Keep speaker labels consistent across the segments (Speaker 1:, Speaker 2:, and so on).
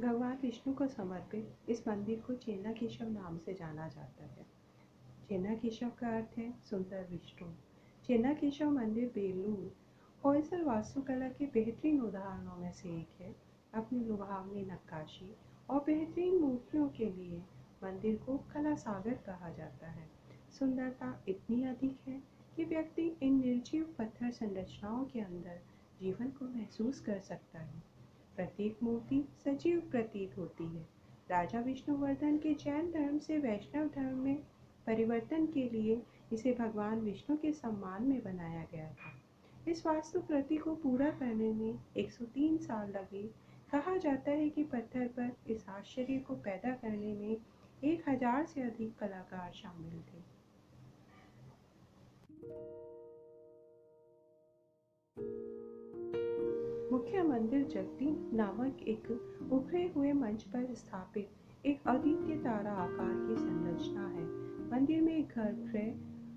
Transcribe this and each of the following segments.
Speaker 1: भगवान विष्णु को समर्पित इस मंदिर को चेन्नकेशव नाम से जाना जाता है। चेन्नकेशव का अर्थ है सुंदर विष्णु। चेन्नकेशव मंदिर बेलूर होयसर वास्तुकला के बेहतरीन उदाहरणों में से एक है। अपनी लुभावनी नक्काशी और बेहतरीन मूर्तियों के लिए मंदिर को कला सागर कहा जाता है। सुंदरता इतनी अधिक है कि व्यक्ति इन निर्जीव पत्थर संरचनाओं के अंदर जीवन को महसूस कर सकता है। प्रत्येक मूर्ति सजीव प्रतीत होती है। राजा विष्णुवर्धन के जैन धर्म से वैष्णव धर्म में परिवर्तन के लिए इसे भगवान विष्णु के सम्मान में बनाया गया था। इस वास्तुकृति को पूरा करने में 103 साल लगे। कहा जाता है कि पत्थर पर इस आश्चर्य को पैदा करने में 1000 से अधिक कलाकार शामिल थे। मुख्य मंदिर जगती नामक एक उभरे हुए मंच पर स्थापित एक अद्वितीय तारा आकार की संरचना है। मंदिर में एक गर्भगृह,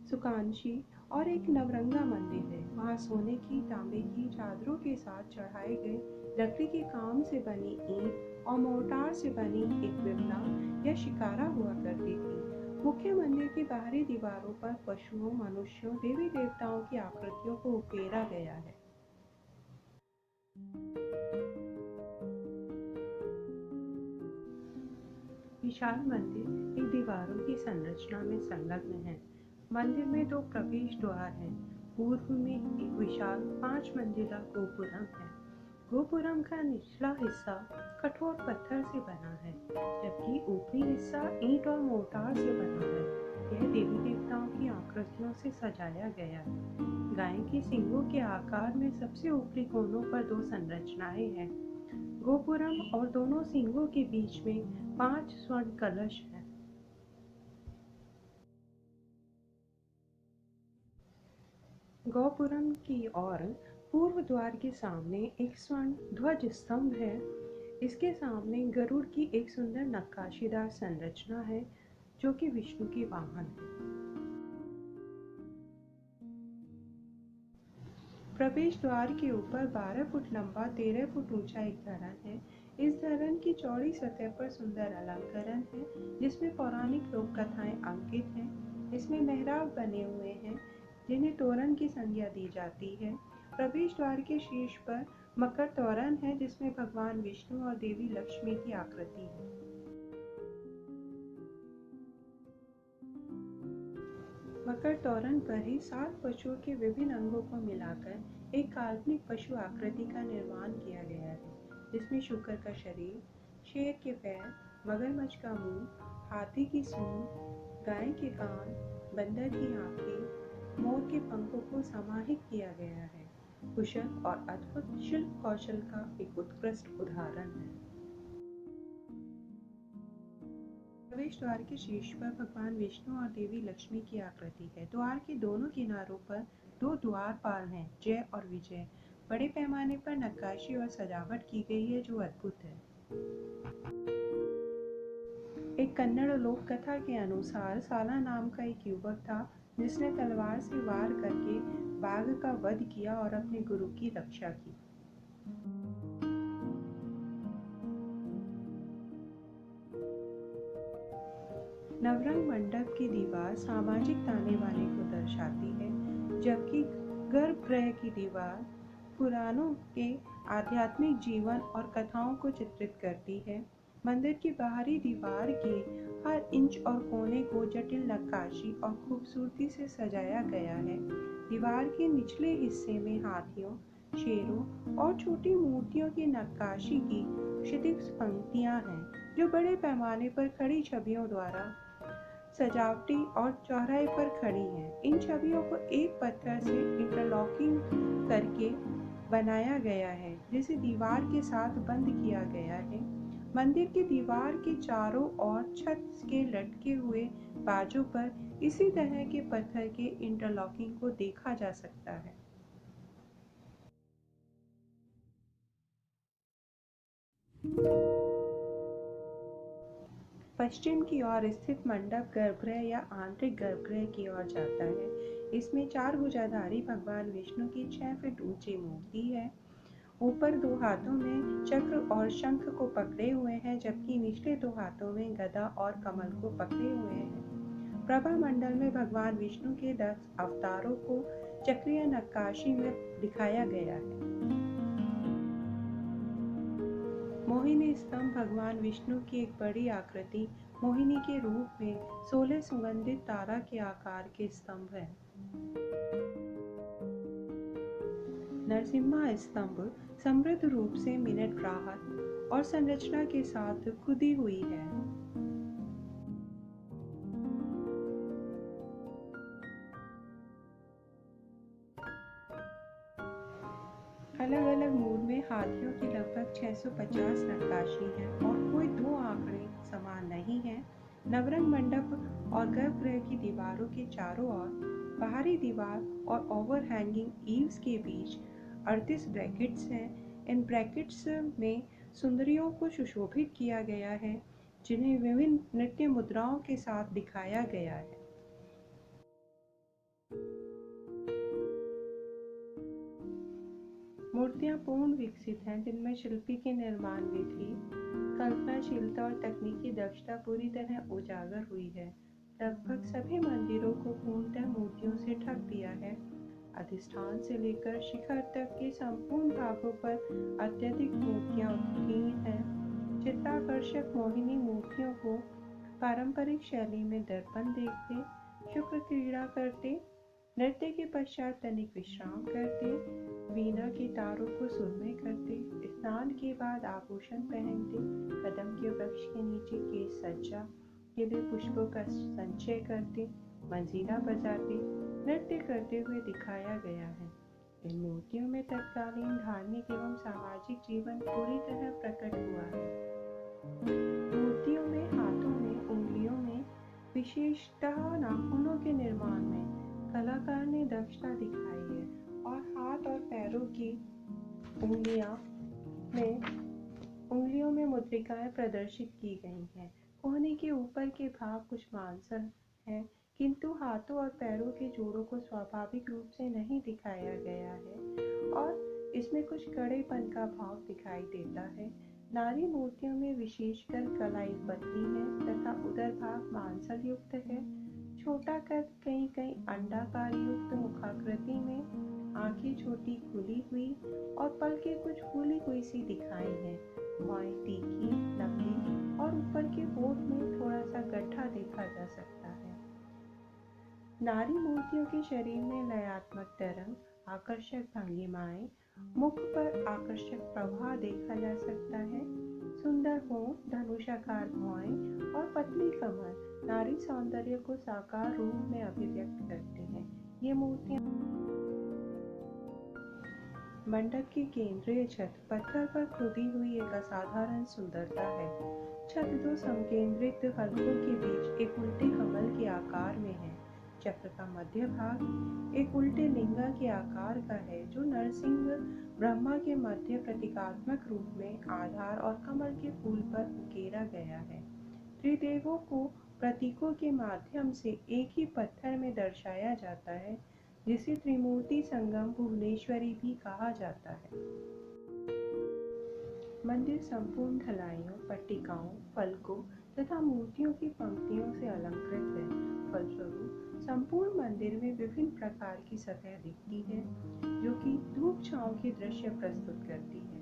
Speaker 1: सुकांशी और एक नवरंगा मंदिर है। वहाँ सोने की, तांबे की चादरों के साथ चढ़ाए गए लकड़ी के काम से बनी ईंट और मोर्टार से बनी एक विमला या शिकारा हुआ करती थी। मुख्य मंदिर की बाहरी दीवारों पर पशुओं, मनुष्यों, देवी देवताओं की आकृतियों को उकेरा गया है। विशाल मंदिर एक दीवारों की संरचना में संलग्न है। मंदिर में 2 प्रवेश द्वार हैं। पूर्व में एक विशाल 5 मंजिला गोपुरम है। गोपुरम का निचला हिस्सा कठोर पत्थर से बना है, जबकि ऊपरी हिस्सा ईंट और मोर्टार से बना है। यह देवी देवताओं की आकृतियों से सजाया गया है। गाय के सींगों के आकार में सबसे ऊपरी कोनों पर 2 संरचनाएं हैं। गोपुरम और दोनों सींगों के बीच में 5 स्वर्ण कलश हैं। गोपुरम की ओर पूर्व द्वार के सामने एक स्वर्ण ध्वज स्तंभ है। इसके सामने गरुड़ की एक सुंदर नक्काशीदार संरचना है, जो कि विष्णु की वाहन है। प्रवेश द्वार के ऊपर 12 फुट लंबा 13 फुट ऊंचा एक धरन है। इस धरन की चौड़ी सतह पर सुंदर अलंकरण है, जिसमें पौराणिक लोक कथाएं अंकित हैं। इसमें मेहराब बने हुए हैं, जिन्हें तोरण की संज्ञा दी जाती है। प्रवेश द्वार के शीर्ष पर मकर तोरण है, जिसमें भगवान विष्णु और देवी लक्ष्मी की आकृति है। मकर तोरण पर ही 7 पशुओं के विभिन्न अंगों को मिलाकर एक काल्पनिक पशु आकृति का निर्माण किया गया है, जिसमें शुकर का शरीर, शेर के पैर, मगरमच्छ का मुंह, हाथी की सूंड, गाय के कान, बंदर की आंखें, मोर के पंखों को समाहित किया गया है। कुशल और अद्भुत शिल्प कौशल का एक उत्कृष्ट उदाहरण है। प्रवेश द्वार के शीर्ष पर भगवान विष्णु और देवी लक्ष्मी की आकृति है। द्वार के दोनों किनारों पर 2 द्वारपाल हैं, जय और विजय। बड़े पैमाने पर नक्काशी और सजावट की गई है, जो अद्भुत है। एक कन्नड़ लोक कथा के अनुसार साला नाम का एक युवक था, जिसने तलवार से वार करके बाघ का वध किया और अपने गुरु की रक्षा की। नवरंग मंडप की दीवार सामाजिक ताने बाने को दर्शाती है, जबकि गर्भगृह की दीवार पुराणों के आध्यात्मिक जीवन और कथाओं को चित्रित करती है। मंदिर की बाहरी दीवार के हर इंच और कोने को जटिल नक्काशी और खूबसूरती से सजाया गया है। दीवार के निचले हिस्से में हाथियों, शेरों और छोटी मूर्तियों की नक्काशी की क्षैतिज पंक्तियां हैं, जो बड़े पैमाने पर खड़ी छवियों द्वारा सजावटी और चौराहे पर खड़ी हैं। इन छवियों को एक पत्थर से इंटरलॉकिंग करके बनाया गया है, जिसे दीवार के साथ बंद किया गया है। मंदिर की दीवार के चारों ओर छत के लटके हुए बाजों पर इसी तरह के पत्थर के इंटरलॉकिंग को देखा जा सकता है। पश्चिम की ओर स्थित मंडप गर्भगृह या आंतरिक गर्भगृह की ओर जाता है। इसमें 4 भुजाधारी भगवान विष्णु की 6 फीट ऊंची मूर्ति है। ऊपर 2 हाथों में चक्र और शंख को पकड़े हुए हैं, जबकि निचले 2 हाथों में गदा और कमल को पकड़े हुए हैं। प्रभा मंडल में भगवान विष्णु के 10 अवतारों को चक्रीय नक्काशी में दिखाया गया है। मोहिनी स्तंभ भगवान विष्णु की एक बड़ी आकृति मोहिनी के रूप में 16 सुगंधित तारा के आकार के स्तंभ है। नरसिम्हा स्तंभ समृद्ध रूप से मिनट राहत और संरचना के साथ खुदी हुई है। अलग अलग मूड में हाथियों की लगभग 650 नक्काशी है और कोई 2 आंकड़े समान नहीं है। नवरंग मंडप और गर्भगृह की दीवारों के चारों ओर बाहरी दीवार और ओवरहैंगिंग ईव्स के बीच 38 ब्रैकेट्स हैं। इन ब्रैकेट्स में सुंदरियों को सुशोभित किया गया है, जिन्हें विभिन्न नृत्य मुद्राओं के साथ दिखाया गया है। मूर्तियां पूर्ण विकसित हैं, जिनमें शिल्पी की निर्माण विधि, कल्पनाशीलता और तकनीकी दक्षता पूरी तरह उजागर हुई है। लगभग सभी मंदिरों को पूर्णतः मूर्तियों से ढक दिया है। अधिष्ठान से लेकर शिखर तक के संपूर्ण भागों पर अत्यधिक मूर्तियां उत्कीर्ण हैं। चित्ताकर्षक मोहिनी मूर्तियों को पारंपरिक शैली में दर्पण देखते, शुक्र क्रीड़ा करते, नृत्य के पश्चात तनिक विश्राम करते, वीणा के तारों को सुरमय करते, स्नान के बाद आभूषण पहनते, कदम के वृक्ष के नीचे केश सज्जा के लिए पुष्पों का संचय करते, मंजीरा बजाते, नृत्य करते हुए दिखाया गया है। इन मूर्तियों में तत्कालीन धार्मिक एवं सामाजिक जीवन पूरी तरह प्रकट हुआ है। मूर्तियों में हाथों में, उंगलियों में, विशेषतः नाखूनों के निर्माण में कलाकार ने दक्षता दिखाई है और हाथ और पैरों की उंगलियों में मुद्रिकाएं प्रदर्शित की गई हैं। कोहनी के ऊपर के भाग कुछ मांसल हैं, किंतु हाथों और पैरों के जोड़ों को स्वाभाविक रूप से नहीं दिखाया गया है और इसमें कुछ कड़ेपन का भाव दिखाई देता है। नारी मूर्तियों में विशेषकर कलाई पतली है तथा उदर भाग मांसल युक्त है। छोटा कद, कहीं अंडाकार युक्त मुखाकृति में, आंखें छोटी खुली हुई और पलकें कुछ फूली हुई सी दिखाई हैं। भौहें तीखी, लंबी और ऊपर के होठ में थोड़ा सा गड्ढा देखा जा सकता है। नारी मूर्तियों के शरीर में लयात्मक तरंग, आकर्षक भंगिमाएं, मुख पर आकर्षक प्रवाह देखा जा सकता है। सुंदर होंठ, धनुषाकार भौहें और पतली कमर नारी सौंदर्य को साकार रूप में अभिव्यक्त करते हैं। ये मूर्तियां मंडप की केंद्रीय छत पत्थर पर खुदी हुई एक असाधारण सुंदरता है। छत 2 समकेंद्रित हलकों के बीच एक उल्टे कमल के आकार में है। चक्र का मध्य भाग एक उल्टे लिंगा के आकार का है, जो नरसिंह ब्रह्मा के मध्य प्रतीकात्मक रूप में आधार और कमल के फूल पर उकेरा गया है। त्रिदेवों को प्रतीकों के माध्यम से एक ही पत्थर में दर्शाया जाता है, जिसे त्रिमूर्ति संगम भुवनेश्वरी भी कहा जाता है। मंदिर संपूर्ण ढलाइयों, पट्टिकाओं, फलकों तथा मूर्तियों की पंक्तियों से अलंकृत है। फलस्वरूप संपूर्ण मंदिर में विभिन्न प्रकार की सतह दिखती है, जो कि धूप छांव के दृश्य प्रस्तुत करती है।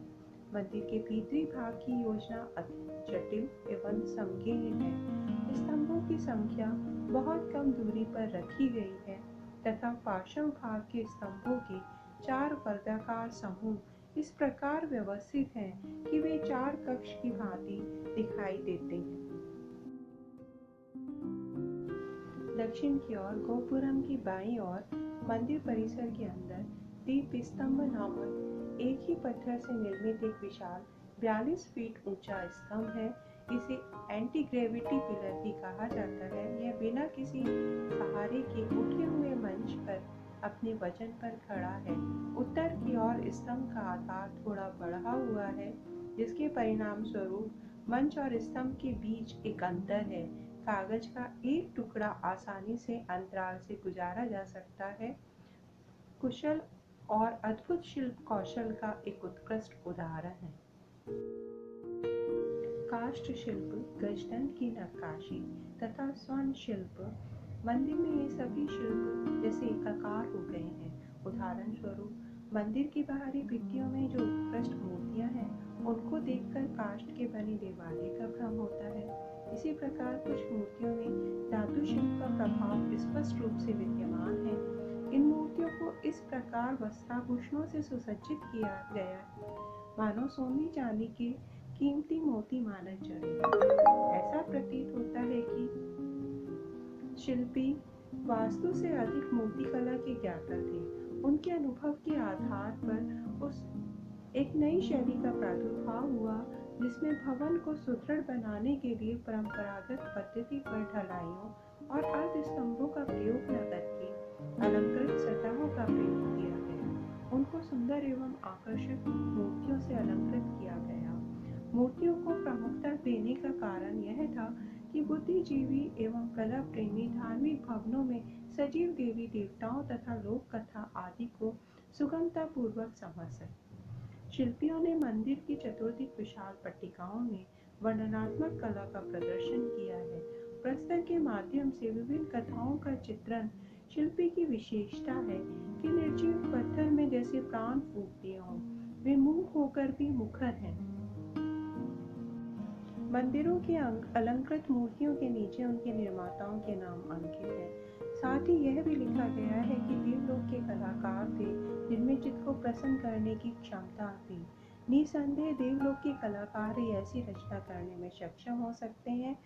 Speaker 1: मंदिर के भीतरी भाग की योजना अति जटिल एवं संकीर्ण है। स्तंभों की संख्या बहुत कम दूरी पर रखी गई है तथा पार्श्व भाग के स्तंभों के 4 वर्गाकार समूह इस प्रकार व्यवस्थित हैं कि वे 4 कक्ष की भांति दिखाई देते हैं। दक्षिण की ओर गोपुरम की बाईं ओर मंदिर परिसर के अंदर दीप स्तंभ नामक एक ही पत्थर से निर्मित एक विशाल 42 फीट ऊंचा स्तंभ है। इसे एंटी ग्रेविटी पिलर भी कहा जाता है। यह बिना किसी सहारे के उठे हुए मंच पर अपने वजन पर खड़ा है। उत्तर की ओर स्तंभ का आकार थोड़ा बढ़ा हुआ है, जिसके परिणाम स्वरूप मंच और स्तंभ के बीच एक अंतर है। कागज का एक टुकड़ा आसानी से अंतराल से गुजारा जा सकता है। कुशल और अद्भुत शिल्प कौशल का एक उत्कृष्ट उदाहरण है। काष्ठ शिल्प, गजदंड की नक्काशी तथा स्वर्ण शिल्प, मंदिर में ये सभी शिल्प जैसे एकाकार हो गए हैं। उदाहरण स्वरूप मंदिर की बाहरी भित्तियों में जो उत्कृष्ट मूर्तियां हैं, उनको देखकर काष्ठ के बनी दीवारें का भ्रम होता है। इसी प्रकार कुछ मूर्तियों में धातु शिल्प का प्रभाव स्पष्ट रूप से विद्यमान है। इन मूर्तियों को इस प्रकार वस्त्राभूषणों से सुसज्जित किया गया मानो सोने चांदी के कीमती मोती मानक जड़े। ऐसा प्रतीत होता है कि शिल्पी वास्तु से अधिक मूर्तिकला के ज्ञाता थे। उनके अनुभव के आधार पर उस एक नई शैली का प्रादुर्भाव हुआ, जिसमें भवन को सुदृढ़ बनाने के लिए परंपरागत पद्धति पर ढलाइयों और अर्ध स्तंभों का प्रयोग न करके अलंकृत सतहों का प्रयोग किया गया। उनको सुंदर एवं आकर्षक मूर्तियों से अलंकृत किया गया। मूर्तियों को प्रमुखता देने का कारण यह था कि बुद्धिजीवी एवं कला प्रेमी धार्मिक भवनों में सजीव देवी देवताओं तथा लोक कथा आदि को सुगमता पूर्वक समझ सके। शिल्पियों ने मंदिर की चतुर्दिक विशाल पट्टिकाओं में वर्णनात्मक कला का प्रदर्शन किया है। प्रस्तर के माध्यम से विभिन्न कथाओं का चित्रण शिल्पी की विशेषता है कि निर्जीव पत्थर में जैसे प्राण फूटते हों, वे मूक होकर भी मुखर हैं। मंदिरों की अलंकृत मूर्तियों के नीचे उनके निर्माताओं के नाम अंकित हैं। साथ ही यह भी लिखा गया है कि देवलोक के कलाकार थे, जिनमें चित्त को प्रसन्न करने की क्षमता थी। निसंदेह देवलोक के कलाकार ही ऐसी रचना करने में सक्षम हो सकते हैं